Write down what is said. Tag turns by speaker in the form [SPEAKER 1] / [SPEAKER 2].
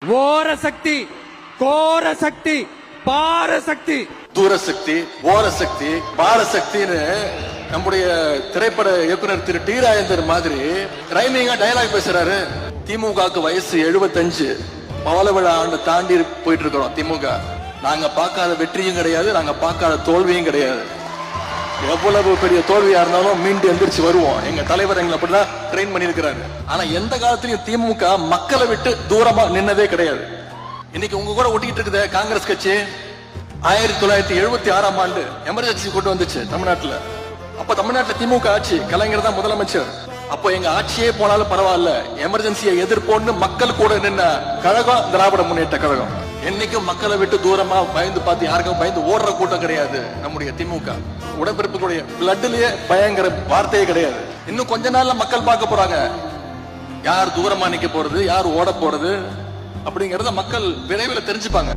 [SPEAKER 1] ஓர சக்தி, கோர சக்தி, பார சக்தி,
[SPEAKER 2] தூர சக்தி, ஓர சக்தி, பார சக்தின்னு நம்முடைய திரைப்பட இயக்குனர் திரு டி ராஜேந்தர் மாதிரி ரைமிங்கா டயலாக் பேசுறாரு. திமுகவுக்கு வயசு 75, பவள விழா ஆண்டு தாண்டி போயிட்டு இருக்கிறோம். திமுக நாங்க பார்க்காத வெற்றியும் கிடையாது, நாங்க பார்க்காத தோல்வியும் கிடையாது. எவ்வளவு பெரிய தோல்வியா இருந்தாலும் மீண்டு எந்திரிச்சு வருவோம். எங்க தலைவர் எங்களை அப்படிதான் ட்ரெயின் பண்ணிருக்கிறாரு. ஆனா எந்த காலத்திலயும் திமுக மக்களை விட்டு தூரமா நின்னதே கிடையாது. இன்னைக்கு உங்க கூட ஒட்டிக்கிட்டு இருக்குது காங்கிரஸ் கட்சி. 1976ஆம் ஆண்டு எமர்ஜென்சி கொண்டு வந்துச்சு தமிழ்நாட்டுல. அப்ப தமிழ்நாட்டுல திமுக ஆட்சி, கலைஞர் தான் முதலமைச்சர். அப்போ எங்க ஆட்சியே போனாலும் பரவாயில்ல, எமர்ஜென்சியை எதிர்ப்போன்னு மக்கள் கூட நின்ன கழகம் திராவிட முன்னேற்ற கழகம். என்னைக்கும் மக்களை விட்டு தூரமா பயந்து பார்த்து யாருக்கும் பயந்து ஓடுற கூட்டம் கிடையாது நம்முடைய திமுக. உடன்பிறப்புடைய பிளட்லயே பயங்கர வார்த்தையே கிடையாது. இன்னும் கொஞ்ச நாள்ல மக்கள் பார்க்க போறாங்க யார் தூரமா நிக்க போறது, யார் ஓட போறது அப்படிங்கறத மக்கள் விரைவில் தெரிஞ்சுப்பாங்க.